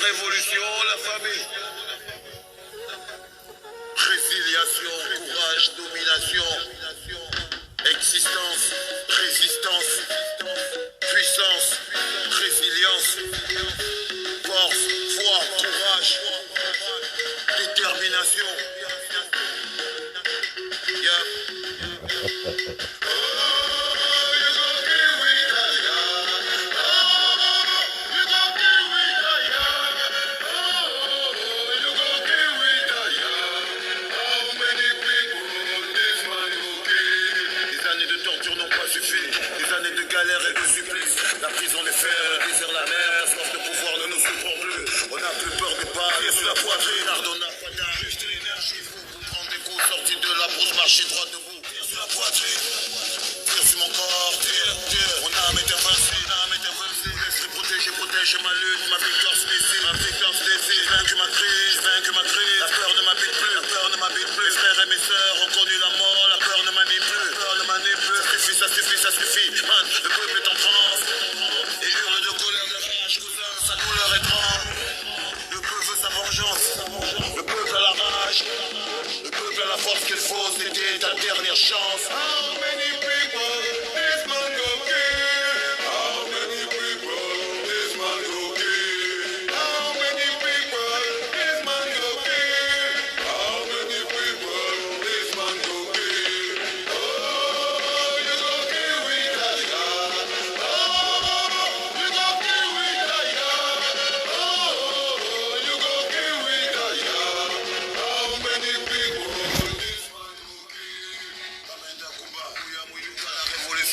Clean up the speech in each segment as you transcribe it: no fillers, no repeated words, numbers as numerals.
révolution, la famille. Résiliation, courage, domination, existence, résistance, puissance, résilience, force, foi, courage, détermination. Des années de galère et de supplice. La prison, les fers, le désert, la mer. La soif de pouvoir ne nous souffrons plus. On n'a plus peur des balles. Sur la poitrine, on n'a pas d'âme. Juste l'énergie, faut prendre des coups. Sortis de la brousse, marcher droit debout. Sur la poitrine, tire sur mon corps. Tire. Mon âme est invincible. L'esprit protégé, protège ma lutte. Ma victoire se décide. Ma victoire se décide. Vaincu ma crise. La peur ne m'habite plus. Mes frères et mes sœurs ont connu la mort. La peur ne m'anime plus. Ça suffit, man, le peuple est en transe. Et hurle de colère, de rage, cousin, sa douleur est grande. Le peuple veut sa vengeance. Le peuple a la rage. Le peuple a la force qu'il faut, c'était ta dernière chance. How many people this man go kill? How many people this man go kill? How many people this man go kill? How many people this man go kill?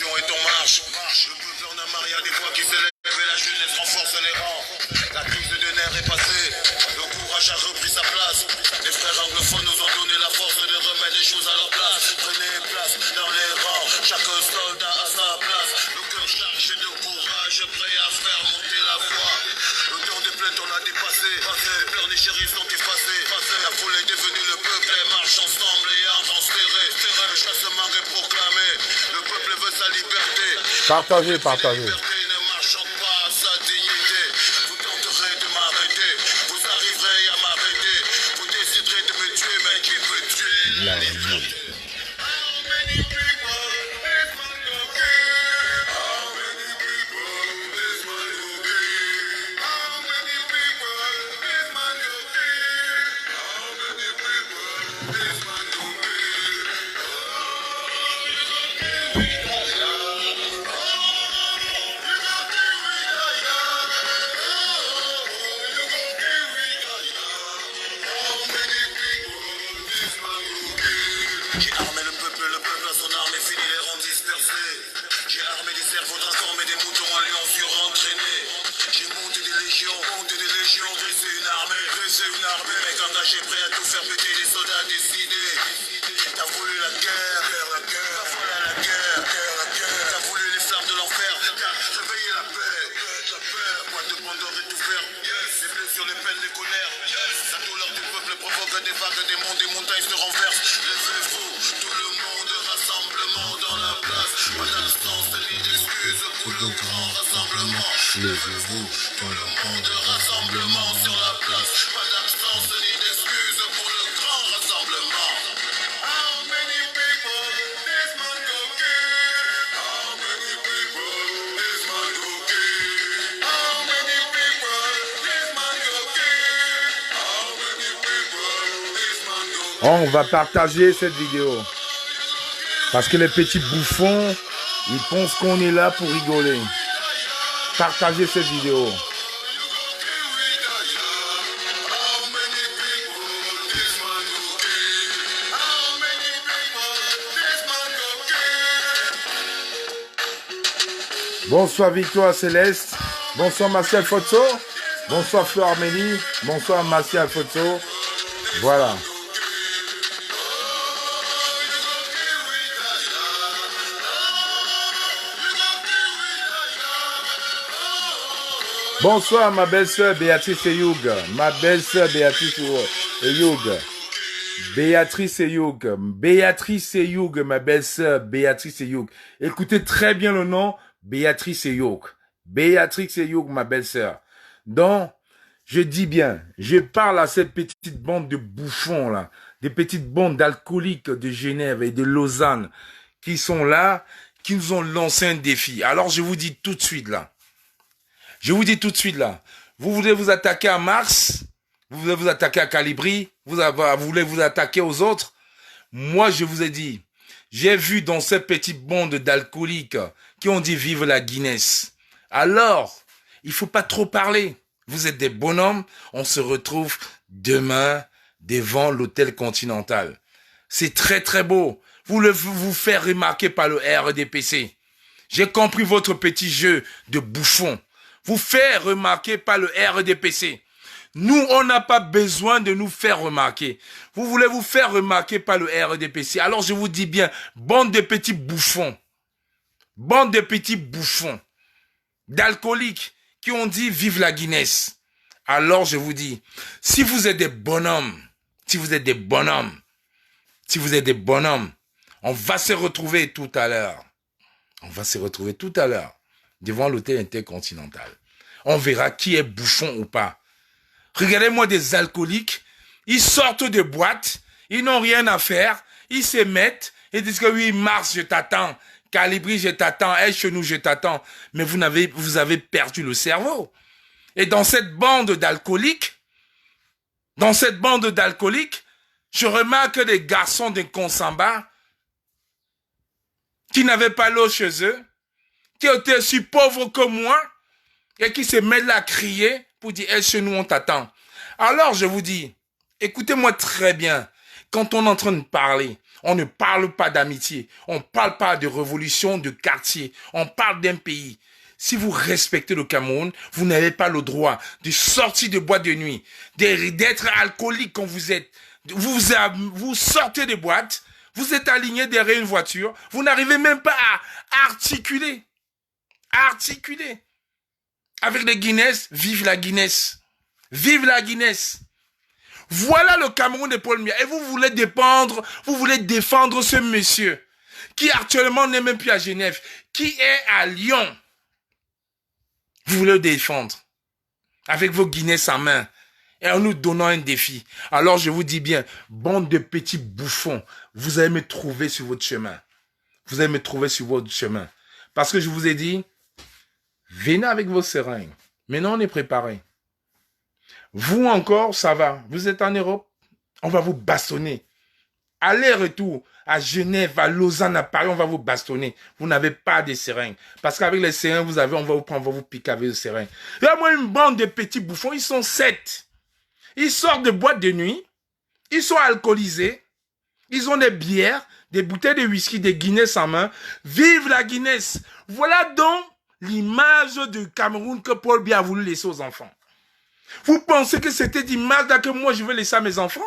Est en marche. Le peuple en a marre, y a des voix qui s'élèvent et la jeunesse renforce les rangs. La crise de nerfs est passée, le courage a repris sa place. Les frères anglophones nous ont donné la force de remettre les choses à leur place. Prenez place dans les rangs, chaque soldat a sa place. Le cœur chargé de courage, prêt à faire monter la foi. Le temps des plaintes on a dépassé, les pleurs des chéris sont effacés. La foule est devenue le peuple et marche ensemble et en transféré. Le chassement est proclamé, le peuple veut sa liberté. Partagez. Ne marchant pas à sa dignité. Vous tenterez de m'arrêter, vous arriverez à m'arrêter. Vous déciderez de me tuer, mais qui peut tuer la liberté? J'ai armé le peuple a son arme et fini les rangs dispersés. J'ai armé des cerveaux transformés, des moutons en lions surentraînés. J'ai monté des légions, dressé une armée, mec engagé, prêt à tout faire péter, des soldats décidés. T'as voulu la guerre, voilà la guerre. T'as voulu les flammes de l'enfer, t'as réveillé la paix. La boîte de Pandore est ouverte, les blessures, les peines, les colères. La douleur du peuple provoque des vagues, des monts, des montagnes se renversent. Levez-vous, tout le monde, rassemblement dans la place. Pas d'instance ni d'excuses pour le grand rassemblement. Levez-vous, tout le monde, rassemblement sur la place. Pas d'instance ni d'excuses pour le grand rassemblement. How many people this man go kill? How many people this man go kill? How many people this man go kill? How many people this man go kill? On va partager cette vidéo. Parce que les petits bouffons, ils pensent qu'on est là pour rigoler. Partagez cette vidéo. Bonsoir Victoire Céleste. Bonsoir Martial Fotso. Bonsoir Fleur Arménie. Bonsoir Martial Fotso. Voilà. Bonsoir ma belle-sœur Béatrice Eyoug. Ma belle-sœur Béatrice Eyoug. Béatrice Eyoug. Béatrice Eyoug, ma belle-sœur Béatrice Eyoug. Écoutez très bien le nom, Béatrice Eyoug. Béatrice Eyoug, ma belle-sœur. Donc, Je dis bien, je parle à cette petite bande de bouffons là, des petites bandes d'alcooliques de Genève et de Lausanne qui sont là, qui nous ont lancé un défi. Alors je vous dis tout de suite là, vous voulez vous attaquer à Mars, vous voulez vous attaquer à Calibri, vous voulez vous attaquer aux autres. Moi je vous ai dit, j'ai vu dans cette petite bande d'alcooliques qui ont dit vive la Guinness. Alors, il faut pas trop parler. Vous êtes des bonhommes, on se retrouve demain devant l'hôtel Continental. C'est très très beau. Vous faire remarquer par le RDPC. J'ai compris votre petit jeu de bouffon. Vous faire remarquer par le RDPC. Nous, on n'a pas besoin de nous faire remarquer. Vous voulez vous faire remarquer par le RDPC. Alors je vous dis bien, bande de petits bouffons. Bande de petits bouffons. D'alcooliques qui ont dit vive la Guinness. Alors je vous dis, si vous êtes des bonhommes, on va se retrouver tout à l'heure. Devant l'hôtel Intercontinental. On verra qui est bouffon ou pas. Regardez-moi des alcooliques, ils sortent de boîtes, ils n'ont rien à faire, ils se mettent et disent que oui, Mars, je t'attends. Calibri, je t'attends, Chenou, je t'attends. Mais vous avez perdu le cerveau. Et dans cette bande d'alcooliques, je remarque des garçons de Consamba qui n'avaient pas l'eau chez eux, qui étaient aussi pauvres que moi et qui se mettent là à crier pour dire Chenou, on t'attend. Alors je vous dis, écoutez-moi très bien, quand on est en train de parler, on ne parle pas d'amitié, on ne parle pas de révolution de quartier, on parle d'un pays. Si vous respectez le Cameroun, vous n'avez pas le droit de sortir de boîte de nuit, d'être alcoolique quand vous êtes. Vous sortez des boîtes, vous êtes aligné derrière une voiture, vous n'arrivez même pas à articuler. Avec les Guinness, vive la Guinness. Vive la Guinness. Voilà le Cameroun de Paul Biya. Et vous voulez défendre ce monsieur qui actuellement n'est même plus à Genève, qui est à Lyon. Vous voulez le défendre avec vos Guinness en main et en nous donnant un défi. Alors je vous dis bien, bande de petits bouffons, vous allez me trouver sur votre chemin. Parce que je vous ai dit, venez avec vos seringues. Maintenant on est préparé. Vous encore, ça va. Vous êtes en Europe, on va vous bastonner. Aller-retour à Genève, à Lausanne, à Paris, on va vous bastonner. Vous n'avez pas de seringues. Parce qu'avec les seringues, on va vous prendre, on va vous piquer avec les seringues. Il y a moi une bande de petits bouffons, ils sont 7. Ils sortent de boîtes de nuit, ils sont alcoolisés, ils ont des bières, des bouteilles de whisky, des Guinness en main. Vive la Guinness! Voilà donc l'image du Cameroun que Paul Biya a voulu laisser aux enfants. Vous pensez que c'était l'image que moi je veux laisser à mes enfants?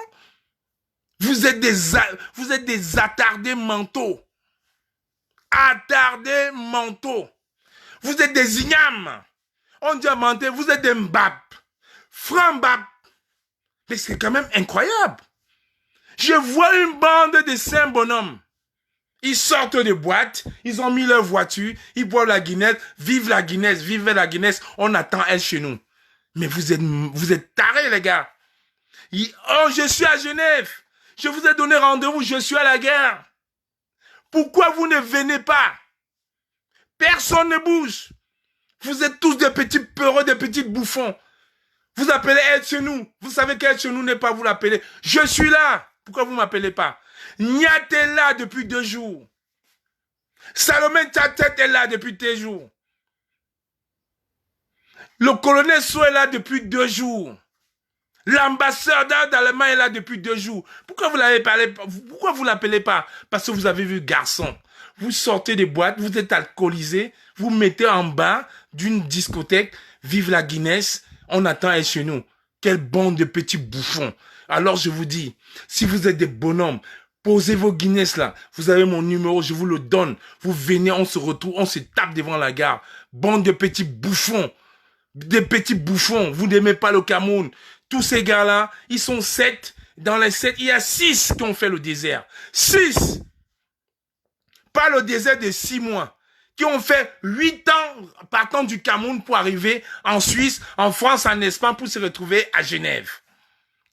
Vous êtes des attardés mentaux. Vous êtes des ignames. On dit à mentir, vous êtes des mbap. Franc mbap. Mais c'est quand même incroyable. Je vois une bande de 5 bonhommes. Ils sortent de boîtes, ils ont mis leur voiture, ils boivent la Guinness, vive la Guinness, on attend elle chez nous. Mais vous êtes tarés, les gars. Oh, je suis à Genève. Je vous ai donné rendez-vous, je suis à la guerre. Pourquoi vous ne venez pas? Personne ne bouge. Vous êtes tous des petits peureux, des petits bouffons. Vous appelez El Chenou. Vous savez qu'El Chenou n'est pas vous l'appeler. Je suis là. Pourquoi vous ne m'appelez pas? Niat est là depuis 2 jours. Salomé Tchatet est là depuis 2 jours. Le colonel So est là depuis 2 jours. L'ambassadeur d'Allemagne est là depuis 2 jours. Pourquoi vous l'appelez pas? Parce que vous avez vu garçon. Vous sortez des boîtes, vous êtes alcoolisé, vous mettez en bas d'une discothèque, vive la Guinness, on attend elle chez nous. Quelle bande de petits bouffons. Alors je vous dis, si vous êtes des bonhommes, posez vos Guinness là. Vous avez mon numéro, je vous le donne. Vous venez, on se retrouve, on se tape devant la gare. Bande de petits bouffons. Des petits bouffons. Vous n'aimez pas le Cameroun. Tous ces gars-là, ils sont 7. Dans les 7, il y a 6 qui ont fait le désert. 6. Pas le désert de 6 mois. qui ont fait 8 ans partant du Cameroun pour arriver en Suisse, en France, en Espagne, pour se retrouver à Genève.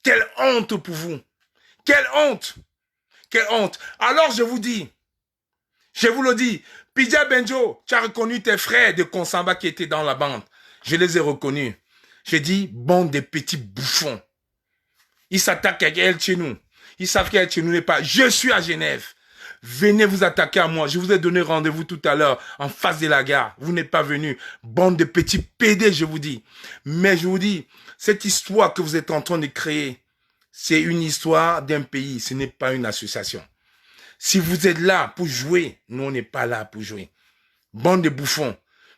Quelle honte pour vous. Quelle honte. Quelle honte. Alors je vous le dis, Pidja Benjo, tu as reconnu tes frères de Konsamba qui étaient dans la bande. Je les ai reconnus. J'ai dit, bande de petits bouffons. Ils s'attaquent à El Chenou. Ils savent qu'El Chenou n'est pas. Je suis à Genève. Venez vous attaquer à moi. Je vous ai donné rendez-vous tout à l'heure en face de la gare. Vous n'êtes pas venus. Bande de petits PD, je vous dis. Mais je vous dis, cette histoire que vous êtes en train de créer, c'est une histoire d'un pays. Ce n'est pas une association. Si vous êtes là pour jouer, nous, on n'est pas là pour jouer. Bande de bouffons.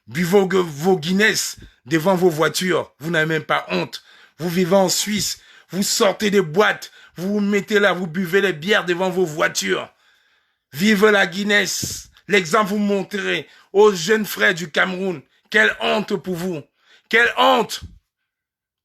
Buvez vos Guinness devant vos voitures. Vous n'avez même pas honte. Vous vivez en Suisse. Vous sortez des boîtes. Vous vous mettez là. Vous buvez les bières devant vos voitures. Vive la Guinness. L'exemple vous montrerez aux jeunes frères du Cameroun. Quelle honte pour vous. Quelle honte.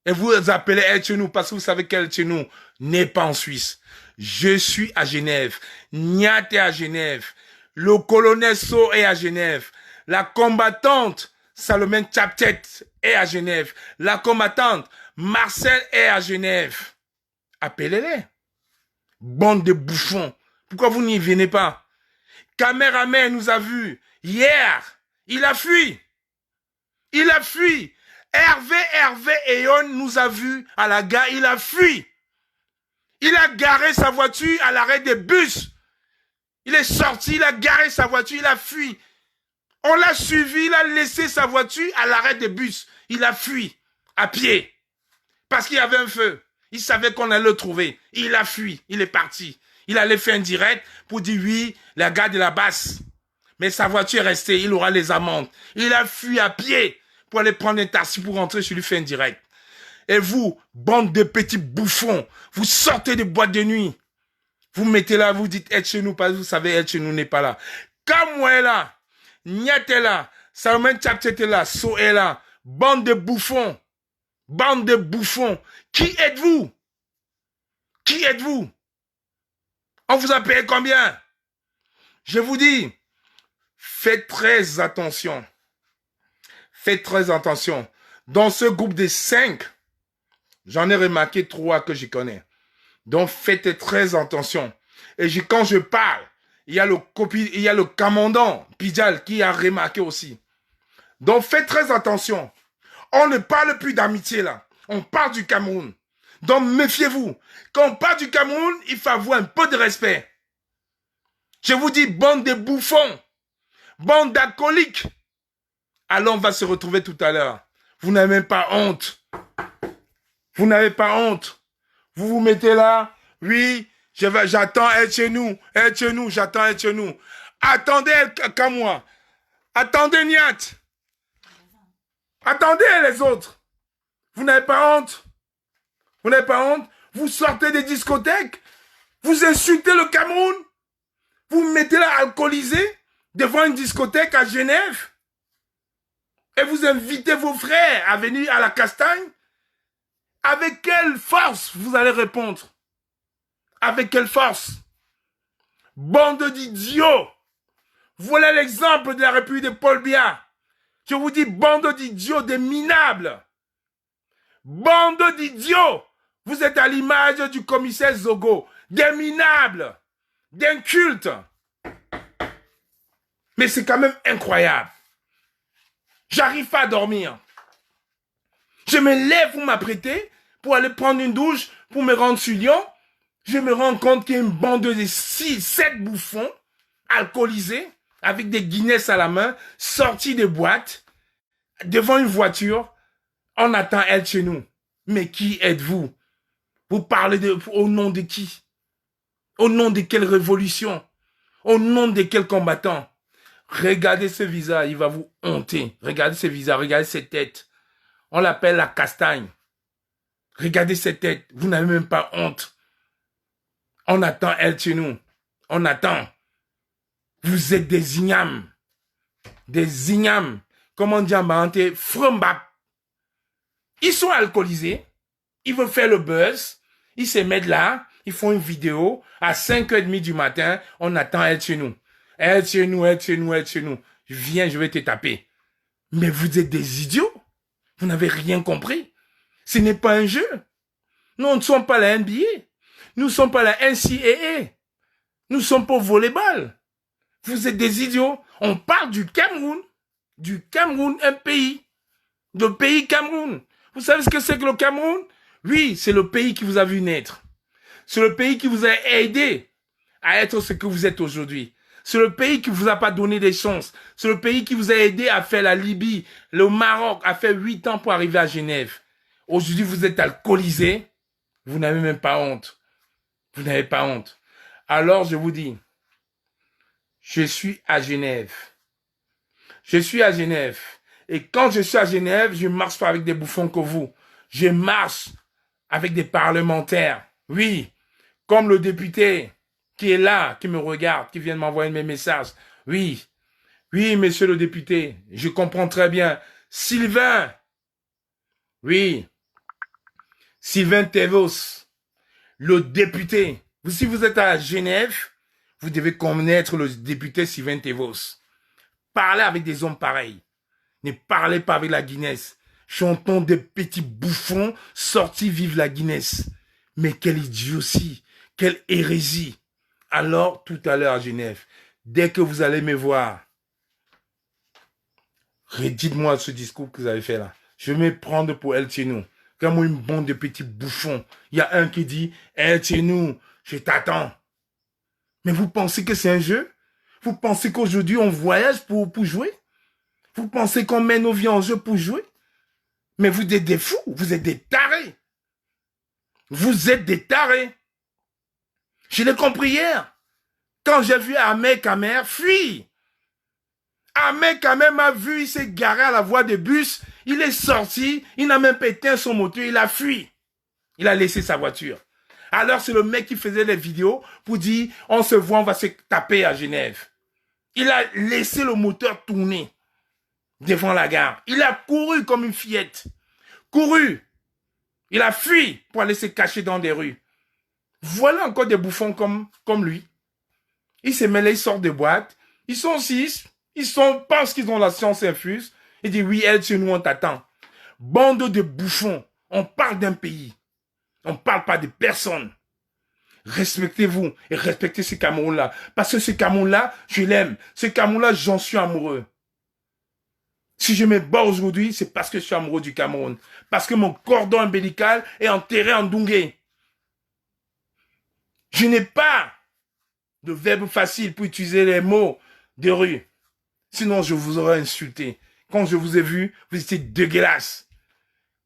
Et vous appelez El Chenou parce que vous savez qu'El Chenou n'est pas en Suisse. Je suis à Genève. Niat est à Genève. Le colonel So est à Genève. La combattante Salomé Chaptet est à Genève. La combattante Marcel est à Genève. Appelez-les. Bande de bouffons. Pourquoi vous n'y venez pas? Caméraman nous a vus hier. Il a fui. Il a fui. Hervé Eyon nous a vus à la gare. Il a fui. Il a garé sa voiture à l'arrêt des bus. Il est sorti, il a garé sa voiture, il a fui. On l'a suivi, il a laissé sa voiture à l'arrêt des bus. Il a fui à pied. Parce qu'il y avait un feu. Il savait qu'on allait le trouver. Il a fui, il est parti. Il allait faire un direct pour dire oui, la gare de la Basse. Mais sa voiture est restée, il aura les amendes. Il a fui à pied pour aller prendre un taxi pour rentrer chez lui faire un direct. Et vous, bande de petits bouffons, vous sortez des boîtes de nuit. Vous mettez là, vous dites El Chenou, parce que vous savez El Chenou n'est pas là. Kamou est là, Niat est là, Salomé Chaptet est là, So est là. Bande de bouffons. Bande de bouffons. Qui êtes-vous? Qui êtes-vous? On vous a payé combien? Je vous dis, faites très attention. Faites très attention. Dans ce groupe de 5, j'en ai remarqué 3 que je connais. Donc, faites très attention. Et quand je parle, il y a le commandant Pidjal qui a remarqué aussi. Donc, faites très attention. On ne parle plus d'amitié là. On parle du Cameroun. Donc, méfiez-vous. Quand on parle du Cameroun, il faut avoir un peu de respect. Je vous dis, bande de bouffons. Bande d'alcooliques. Alors, on va se retrouver tout à l'heure. Vous n'avez même pas honte. Vous n'avez pas honte. Vous vous mettez là. Oui, j'attends El Chenou, j'attends El Chenou. Attendez comme moi. Attendez Niat. Attendez les autres. Vous n'avez pas honte. Vous n'avez pas honte. Vous sortez des discothèques. Vous insultez le Cameroun. Vous vous mettez là alcoolisé devant une discothèque à Genève. Et vous invitez vos frères à venir à la Castagne. Avec quelle force vous allez répondre? Avec quelle force? Bande d'idiots. Voilà l'exemple de la République de Paul Biya. Je vous dis, bande d'idiots, des minables. Bande d'idiots. Vous êtes à l'image du commissaire Zogo. Des minables. D'incultes. Mais c'est quand même incroyable. J'arrive pas à dormir. Je me lève pour m'apprêter, pour aller prendre une douche, pour me rendre sur Lyon. Je me rends compte qu'il y a une bande de 6, 7 bouffons, alcoolisés, avec des Guinness à la main, sortis des boîtes, devant une voiture. On attend El Chenou. Mais qui êtes-vous? Vous parlez au nom de qui? Au nom de quelle révolution? Au nom de quel combattant? Regardez ce visage, il va vous honter. Regardez ce visage, regardez cette tête. On l'appelle la castagne. Regardez cette tête, vous n'avez même pas honte. On attend El Chenou. On attend. Vous êtes des ignames. Des ignames. Comment dire en baranté? Frumbap. Ils sont alcoolisés. Ils veulent faire le buzz. Ils se mettent là. Ils font une vidéo. À 5h30 du matin, on attend El Chenou. El Chenou, El Chenou, El Chenou. viens, je vais te taper. Mais vous êtes des idiots. Vous n'avez rien compris. Ce n'est pas un jeu. Nous ne sommes pas la NBA. Nous ne sommes pas la NCAA. Nous ne sommes pas au volleyball. Vous êtes des idiots. On parle du Cameroun. Du Cameroun, un pays. Le pays Cameroun. Vous savez ce que c'est que le Cameroun? Oui, c'est le pays qui vous a vu naître. C'est le pays qui vous a aidé à être ce que vous êtes aujourd'hui. C'est le pays qui vous a pas donné des chances. C'est le pays qui vous a aidé à faire la Libye, le Maroc, à faire 8 ans pour arriver à Genève. Aujourd'hui, vous êtes alcoolisé. Vous n'avez même pas honte. Vous n'avez pas honte. Alors, je vous dis, je suis à Genève. Je suis à Genève. Et quand je suis à Genève, je ne marche pas avec des bouffons que vous. Je marche avec des parlementaires. Oui, comme le député qui est là, qui me regarde, qui vient de m'envoyer mes messages. Oui, oui, monsieur le député, je comprends très bien. Sylvain, oui, Sylvain Tevos, le député. Si vous êtes à Genève, vous devez connaître le député Sylvain Tevos. Parlez avec des hommes pareils. Ne parlez pas avec la Guinness. Chantons des petits bouffons sortis vivre la Guinness. Mais quelle idiotie, quelle hérésie. Alors, tout à l'heure à Genève, dès que vous allez me voir, redites-moi ce discours que vous avez fait là. Je vais me prendre pour El Tchenou. Comme une bande de petits bouffons. Il y a un qui dit, El Tchenou, je t'attends. Mais vous pensez que c'est un jeu? Vous pensez qu'aujourd'hui on voyage pour jouer? Vous pensez qu'on met nos vies en jeu pour jouer? Mais vous êtes des fous, vous êtes des tarés. Vous êtes des tarés. Je l'ai compris hier. Quand j'ai vu Ahmed Kamer fuir. Ahmed Kamer m'a vu, il s'est garé à la voie des bus. Il est sorti, il n'a même pas éteint son moteur, il a fui. Il a laissé sa voiture. Alors c'est le mec qui faisait les vidéos pour dire, on se voit, on va se taper à Genève. Il a laissé le moteur tourner devant la gare. Il a couru comme une fillette. Couru. Il a fui pour aller se cacher dans des rues. Voilà encore des bouffons comme lui. Ils se mêlent, ils sortent des boîtes. Ils sont 6. Pensent qu'ils ont la science infuse. Ils disent, oui, elle, chez nous, on t'attend. Bande de bouffons. On parle d'un pays. On ne parle pas de personne. Respectez-vous et respectez ce Cameroun-là. Parce que ce Cameroun-là, je l'aime. Ce Cameroun-là, j'en suis amoureux. Si je me bats aujourd'hui, c'est parce que je suis amoureux du Cameroun. Parce que mon cordon ombilical est enterré en Doungué. Je n'ai pas de verbe facile pour utiliser les mots de rue. Sinon, je vous aurais insulté. Quand je vous ai vu, vous étiez dégueulasse.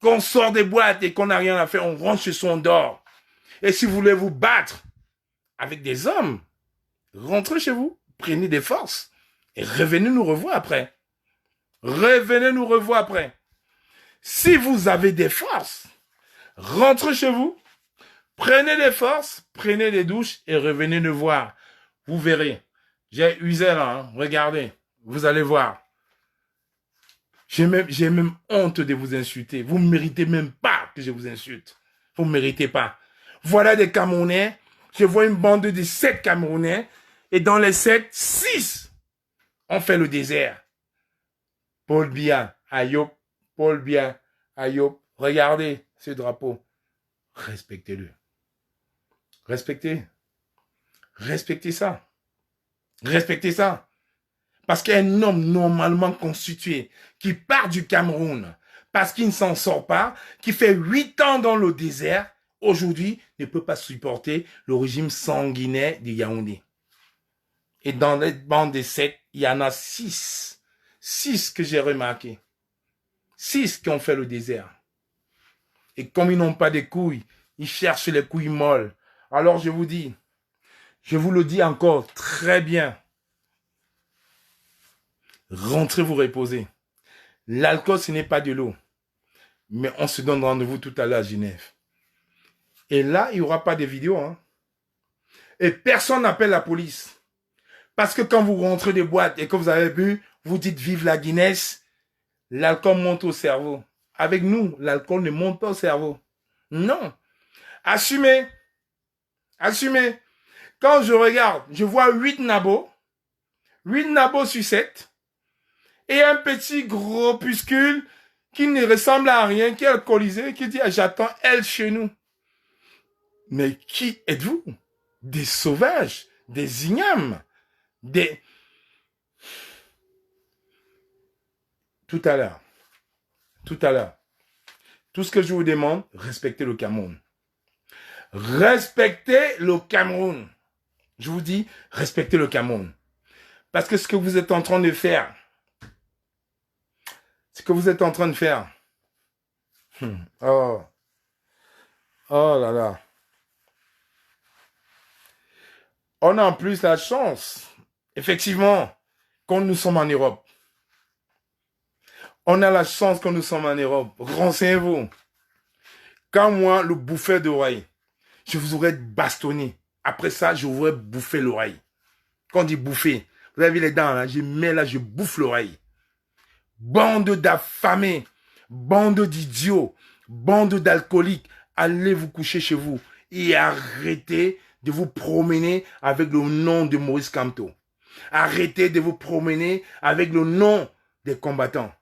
Quand on sort des boîtes et qu'on n'a rien à faire, on rentre chez soi, on dort. Et si vous voulez vous battre avec des hommes, rentrez chez vous, prenez des forces et revenez nous revoir après. Revenez nous revoir après. Si vous avez des forces, rentrez chez vous, prenez des forces, prenez des douches et revenez nous voir. Vous verrez. J'ai usé là, hein. Regardez. Vous allez voir. J'ai même honte de vous insulter. Vous ne méritez même pas que je vous insulte. Vous ne méritez pas. Voilà des Camerounais. Je vois une bande de 7 Camerounais. Et dans les 7, 6 ont fait le désert. Paul Biya, Ayop, Paul Biya, Ayop. Regardez ce drapeau. Respectez-le. Respectez. Respectez ça. Respectez ça. Parce qu'un homme normalement constitué, qui part du Cameroun, parce qu'il ne s'en sort pas, qui fait 8 ans dans le désert, aujourd'hui, ne peut pas supporter le régime sanguinaire de Yaoundé. Et dans les bandes des 7, il y en a 6. 6 que j'ai remarqué. 6 qui ont fait le désert. Et comme ils n'ont pas de couilles, ils cherchent les couilles molles. Alors je vous dis, je vous le dis encore très bien, rentrez vous reposer. L'alcool, ce n'est pas de l'eau. Mais on se donne rendez-vous tout à l'heure à Genève. Et là, il n'y aura pas de vidéo. Hein. Et personne n'appelle la police. Parce que quand vous rentrez des boîtes et que vous avez bu, vous dites vive la Guinness, l'alcool monte au cerveau. Avec nous, l'alcool ne monte pas au cerveau. Non. Assumez. Assumez. Quand je regarde, je vois 8 nabos. 8 nabos sur 7. Et un petit groupuscule qui ne ressemble à rien, qui est alcoolisé, qui dit, ah, j'attends elle chez nous. Mais qui êtes-vous? Des sauvages, des ignames, des... Tout à l'heure, tout ce que je vous demande, respectez le Cameroun. Respectez le Cameroun. Je vous dis, respectez le Cameroun. Parce que ce que vous êtes en train de faire, oh, oh là là. On a en plus la chance, effectivement, quand nous sommes en Europe. On a la chance quand nous sommes en Europe. Renseignez-vous. Quand moi, le bouffeur d'oreille, je vous aurais bastonné. Après ça, je vous aurais bouffé l'oreille. Quand on dit bouffer, vous avez les dents, là, je mets là, je bouffe l'oreille. Bande d'affamés, bande d'idiots, bande d'alcooliques, allez vous coucher chez vous et arrêtez de vous promener avec le nom de Maurice Kamto. Arrêtez de vous promener avec le nom des combattants.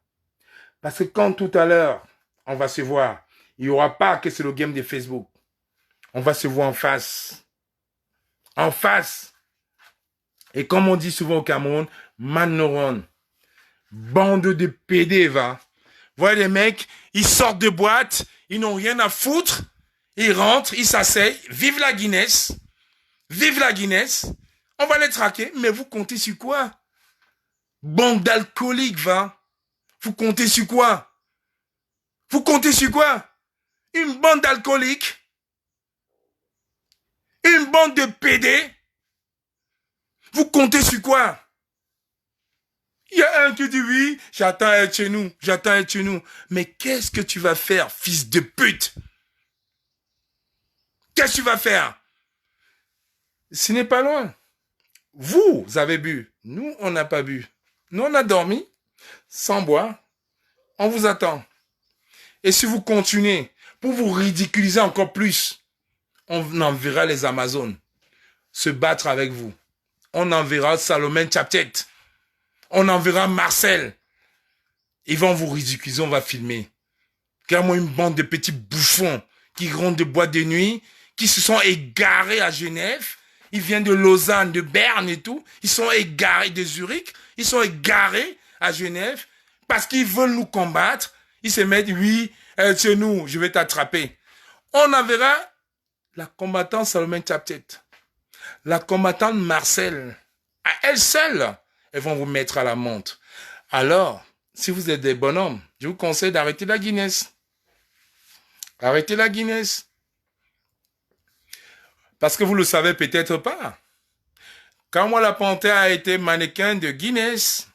Parce que quand tout à l'heure, on va se voir, il n'y aura pas que c'est le game de Facebook. On va se voir en face. En face. Et comme on dit souvent au Cameroun, Manoron. Bande de PD, va. Vous voyez les mecs, ils sortent de boîte, ils n'ont rien à foutre, ils rentrent, ils s'asseyent, vive la Guinness, on va les traquer, mais vous comptez sur quoi? Bande d'alcooliques, va. Vous comptez sur quoi? Vous comptez sur quoi? Une bande d'alcooliques? Une bande de PD? Vous comptez sur quoi? Il y a un qui dit oui, j'attends être chez nous, Mais qu'est-ce que tu vas faire, fils de pute? Qu'est-ce que tu vas faire? Ce n'est pas loin. Vous avez bu. Nous, on n'a pas bu. Nous, on a dormi, sans boire. On vous attend. Et si vous continuez, pour vous ridiculiser encore plus, on enverra les Amazones se battre avec vous. On enverra Salomon Chaptet. On enverra Marcel. Ils vont vous ridiculiser, on va filmer. Car moi, une bande de petits bouffons qui rentrent de boîte de nuit, qui se sont égarés à Genève. Ils viennent de Lausanne, de Berne et tout. Ils sont égarés de Zurich. Ils sont égarés à Genève parce qu'ils veulent nous combattre. Ils se mettent, oui, chez nous, je vais t'attraper. On enverra la combattante Salomon Chaptet, la combattante Marcel. À elle seule, elles vont vous mettre à la montre. Alors, si vous êtes des bonhommes, je vous conseille d'arrêter la Guinness. Arrêtez la Guinness. Parce que vous ne le savez peut-être pas. Quand moi, la Panthère a été mannequin de Guinness,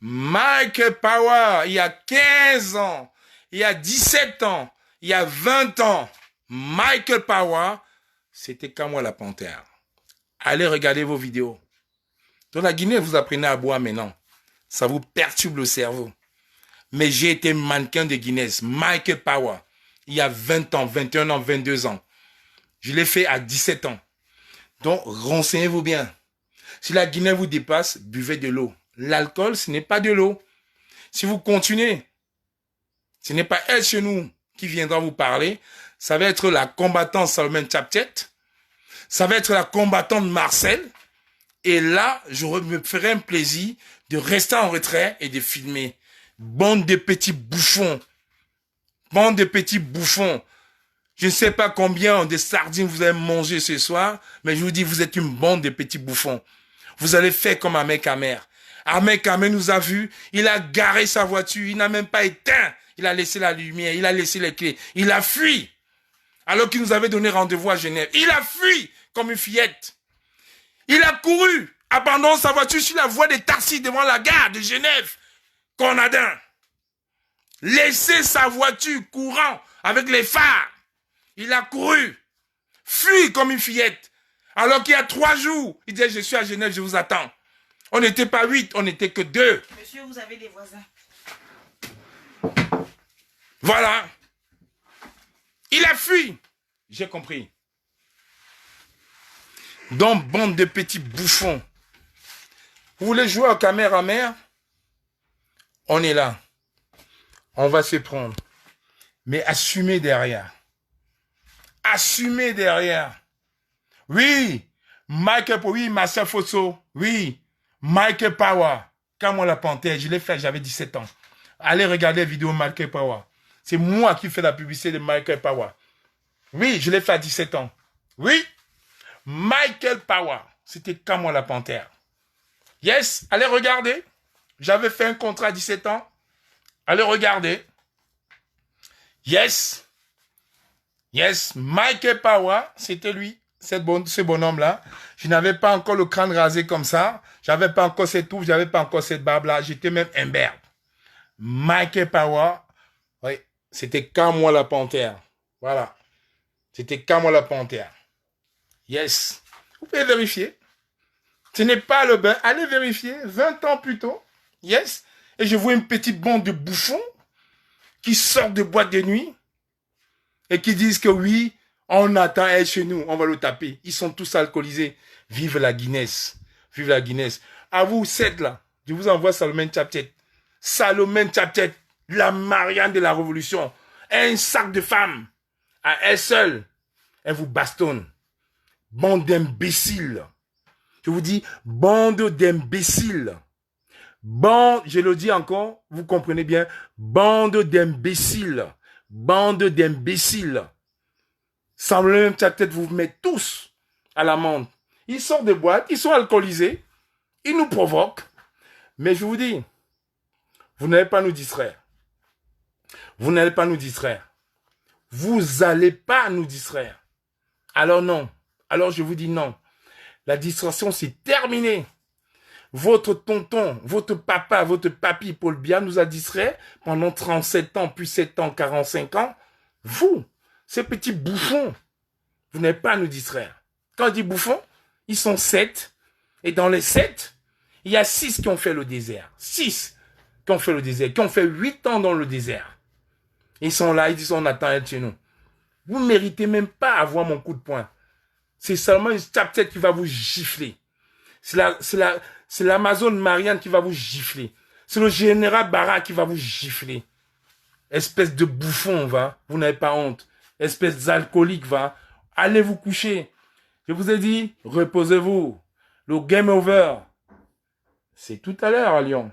Michael Power, il y a 15 ans, il y a 17 ans, il y a 20 ans, Michael Power, c'était quand moi, la Panthère. Allez regarder vos vidéos. Dans la Guinée, vous apprenez à boire maintenant. Ça vous perturbe le cerveau. Mais j'ai été mannequin de Guinness, Michael Power, il y a 20 ans, 21 ans, 22 ans. Je l'ai fait à 17 ans. Donc, renseignez-vous bien. Si la Guinée vous dépasse, buvez de l'eau. L'alcool, ce n'est pas de l'eau. Si vous continuez, ce n'est pas elle chez nous qui viendra vous parler. Ça va être la combattante Salomon Chaptet. Ça va être la combattante Marcel. Et là, je me ferai un plaisir de rester en retrait et de filmer. Bande de petits bouffons. Bande de petits bouffons. Je ne sais pas combien de sardines vous avez mangé ce soir, mais je vous dis, vous êtes une bande de petits bouffons. Vous allez faire comme Ahmed Kamer. Ahmed Kamer nous a vus, il a garé sa voiture, il n'a même pas éteint, il a laissé la lumière, il a laissé les clés, il a fui. Alors qu'il nous avait donné rendez-vous à Genève. Il a fui comme une fillette. Il a couru, abandonnant sa voiture sur la voie des taxis devant la gare de Genève, Cornadin. Laissez sa voiture courant avec les phares. Il a couru, fui comme une fillette. Alors qu'il y a 3 jours, il disait, je suis à Genève, je vous attends. On n'était pas 8, on n'était que 2. Monsieur, vous avez des voisins. Voilà. Il a fui. J'ai compris. Donc, bande de petits bouffons. Vous voulez jouer au caméra-mère? On est là. On va se prendre. Mais assumez derrière. Assumez derrière. Oui. Michael, oui, Marcel Fosso. Oui. Michael Power. Quand moi la panthère, je l'ai fait, j'avais 17 ans. Allez regarder la vidéo Michael Power. C'est moi qui fais la publicité de Michael Power. Oui, je l'ai fait à 17 ans. Oui. Michael Power. C'était quand moi la panthère. Yes. Allez regarder. J'avais fait un contrat à 17 ans. Allez regarder. Yes. Yes. Michael Power, c'était lui. Ce bonhomme-là. Je n'avais pas encore le crâne rasé comme ça. J'avais pas encore cette touffe. J'avais pas encore cette barbe-là. J'étais même imberbe. Michael Power. Oui. C'était quand moi la panthère. Voilà. C'était quand moi la panthère. Yes. Vous pouvez vérifier. Ce n'est pas le bain. Allez vérifier. 20 ans plus tôt. Yes. Et je vois une petite bande de bouffons qui sortent de boîte de nuit et qui disent que oui, on attend elle chez nous, on va le taper. Ils sont tous alcoolisés. Vive la Guinness. Vive la Guinness. À vous, 7 là. Je vous envoie Salomon Tchapchet. Salomon Tchapchet, la Marianne de la Révolution. Un sac de femmes. À elle seule. Elle vous bastonne. Bande d'imbéciles. Je vous dis, bande d'imbéciles. Bande, je le dis encore, vous comprenez bien, bande d'imbéciles. Bande d'imbéciles. Semblez même peut-être vous mettre tous à l'amende. Ils sortent de boîte, ils sont alcoolisés, ils nous provoquent. Mais je vous dis, vous n'allez pas nous distraire. Vous n'allez pas nous distraire. Vous n'allez pas nous distraire. Alors non. Alors je vous dis non. La distraction, c'est terminé. Votre tonton, votre papa, votre papy Paul Biya nous a distrait pendant 37 ans, puis 7 ans, 45 ans. Vous, ces petits bouffons, vous n'allez pas à nous distraire. Quand je dis bouffons, ils sont 7. Et dans les 7, il y a 6 qui ont fait le désert. 6 qui ont fait le désert, qui ont fait 8 ans dans le désert. Ils sont là, ils disent on attend être chez nous. Vous ne méritez même pas avoir mon coup de poing. C'est seulement une Tchapchet qui va vous gifler. C'est l'Amazon Marianne qui va vous gifler. C'est le général Barra qui va vous gifler. Espèce de bouffon, va. Vous n'avez pas honte. Espèce d'alcoolique, va. Allez vous coucher. Je vous ai dit, reposez-vous. Le game over. C'est tout à l'heure à Lyon.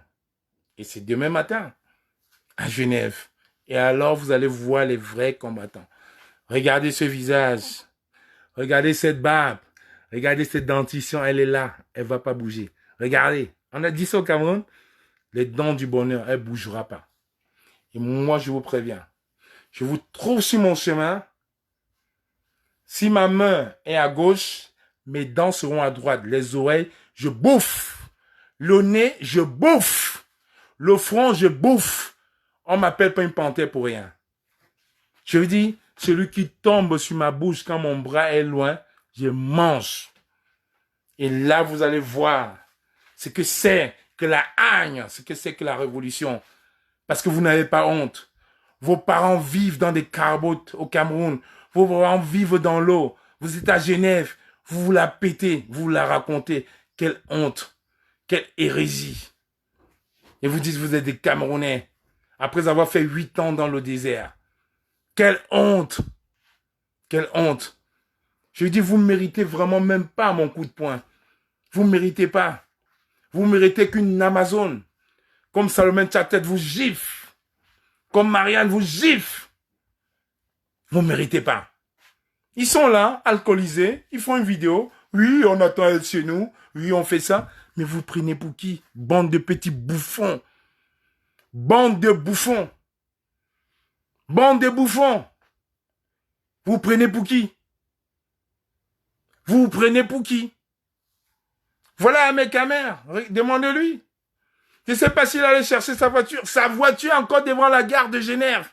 Et c'est demain matin à Genève. Et alors, vous allez voir les vrais combattants. Regardez ce visage. Regardez cette barbe. Regardez cette dentition. Elle est là. Elle ne va pas bouger. Regardez. On a dit ça au Cameroun. Les dents du bonheur, elle ne bougera pas. Et moi, je vous préviens. Je vous trouve sur mon chemin. Si ma main est à gauche, mes dents seront à droite. Les oreilles, je bouffe. Le nez, je bouffe. Le front, je bouffe. On ne m'appelle pas une panthère pour rien. Je vous dis, celui qui tombe sur ma bouche quand mon bras est loin, je mange. Et là, vous allez voir ce que c'est que la haine, ce que c'est que la révolution. Parce que vous n'avez pas honte. Vos parents vivent dans des carbotes au Cameroun. Vos parents vivent dans l'eau. Vous êtes à Genève. Vous vous la pétez. Vous vous la racontez. Quelle honte. Quelle hérésie. Et vous dites vous êtes des Camerounais. Après avoir fait 8 ans dans le désert. Quelle honte. Quelle honte. Je dis vous ne méritez vraiment même pas mon coup de poing. Vous ne méritez pas. Vous méritez qu'une Amazone. Comme Salomon Tchapchet vous gifle. Comme Marianne vous gifle. Vous ne méritez pas. Ils sont là, alcoolisés. Ils font une vidéo. Oui, on attend elle chez nous. Oui, on fait ça. Mais vous prenez pour qui? Bande de petits bouffons. Bande de bouffons. Bande de bouffons. Vous prenez pour qui? Vous prenez pour qui? Voilà un mec amer. Demandez-lui. Je ne sais pas s'il allait chercher sa voiture. Sa voiture encore devant la gare de Genève.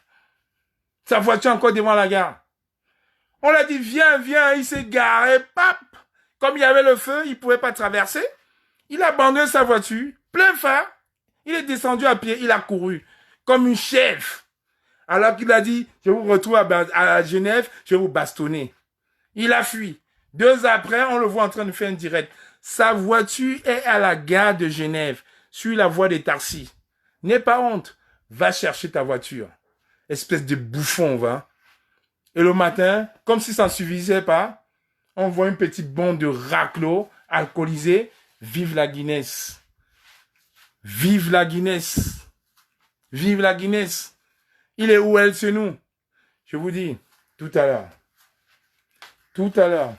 Sa voiture encore devant la gare. On l'a dit, viens, viens. Il s'est garé, pap. Comme il y avait le feu, il ne pouvait pas traverser. Il a abandonné sa voiture, plein phare. Il est descendu à pied, il a couru. Comme une chef. Alors qu'il a dit, je vous retrouve à Genève, je vais vous bastonner. Il a fui. 2 heures après, on le voit en train de faire une direct. Sa voiture est à la gare de Genève, sur la voie des taxis. N'aie pas honte. Va chercher ta voiture. Espèce de bouffon, va. Et le matin, comme si ça ne suffisait pas, on voit une petite bande de raclos alcoolisés. Vive la Guinness. Vive la Guinness. Vive la Guinness. Il est où elle, c'est nous? Je vous dis, tout à l'heure. Tout à l'heure.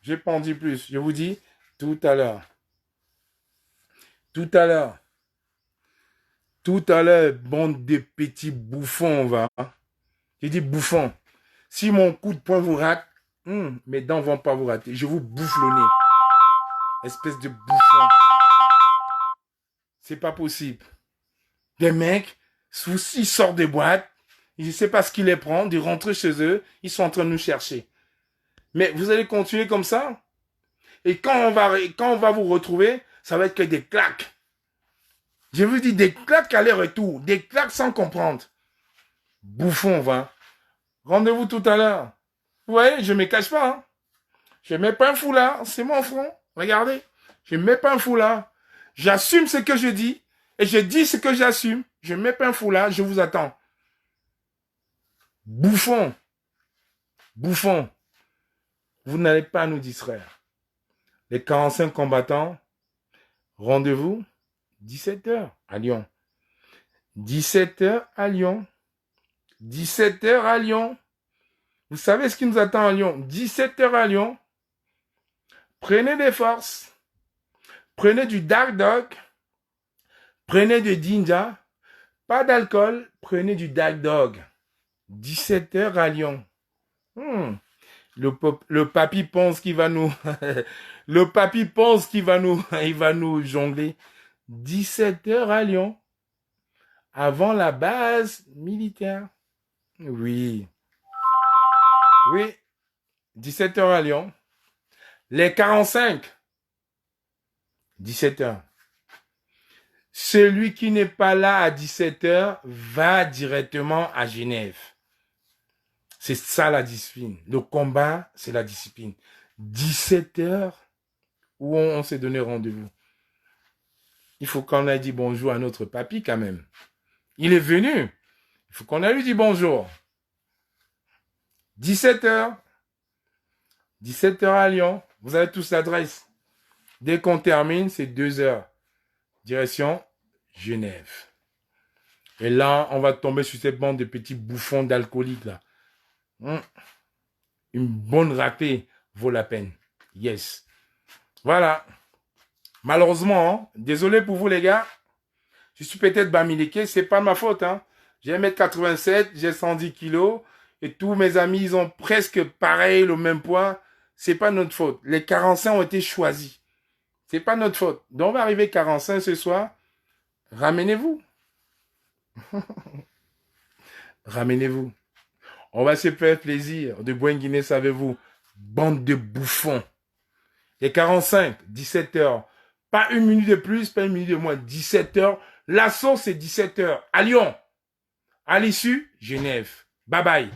Je n'ai pas en dit plus. Je vous dis, tout à l'heure. Tout à l'heure. Tout à l'heure, bande de petits bouffons, va. J'ai dit bouffon. Si mon coup de poing vous rate, mes dents vont pas vous rater. Je vous bouffe le nez. Espèce de bouffon. C'est pas possible. Des mecs, ils sortent des boîtes, ils ne savent pas ce qu'ils les prennent, de rentrer chez eux, ils sont en train de nous chercher. Mais vous allez continuer comme ça? Et quand on va vous retrouver, ça va être que des claques. Je vous dis des claques aller-retour, des claques sans comprendre. Bouffon, va. Rendez-vous tout à l'heure. Vous voyez, je ne me cache pas. Hein. Je ne mets pas un foulard, c'est mon front. Regardez, je ne mets pas un foulard. J'assume ce que je dis et je dis ce que j'assume. Je ne mets pas un foulard, je vous attends. Bouffon. Bouffon. Vous n'allez pas nous distraire. Les 45 combattants, rendez-vous 17h à Lyon. 17h à Lyon. 17h à Lyon. Vous savez ce qui nous attend à Lyon? 17h à Lyon. Prenez des forces. Prenez du Dark Dog. Prenez du Dinja. Pas d'alcool. Prenez du Dark Dog. 17h à Lyon. Le papy pense qu'il va nous... le papy pense qu'il va nous... il va nous jongler. 17h à Lyon. Avant la base militaire. Oui. Oui. 17h à Lyon. Les 45. 17h. Celui qui n'est pas là à 17h va directement à Genève. C'est ça la discipline. Le combat, c'est la discipline. 17h où on s'est donné rendez-vous. Il faut qu'on ait dit bonjour à notre papy quand même. Il est venu. Il faut qu'on ait lui dit bonjour. 17h. 17h à Lyon. Vous avez tous l'adresse. Dès qu'on termine, c'est 2h. Direction Genève. Et là, on va tomber sur cette bande de petits bouffons d'alcooliques là. Une bonne raclée vaut la peine. Yes. Voilà. Malheureusement, hein, désolé pour vous les gars. Je suis peut-être bamiliqué, c'est pas ma faute. Hein. J'ai 1m87, j'ai 110 kilos. Et tous mes amis, ils ont presque pareil, le même poids. C'est pas notre faute. Les 45 ont été choisis. C'est pas notre faute. Donc on va arriver 45 ce soir. Ramenez-vous. Ramenez-vous. On va se faire plaisir. De Bouen Guinée, savez-vous. Bande de bouffons. Les 45, 17h. Pas une minute de plus, pas une minute de moins. 17h. L'assaut, c'est 17h. À Lyon. À l'issue, Genève. Bye bye.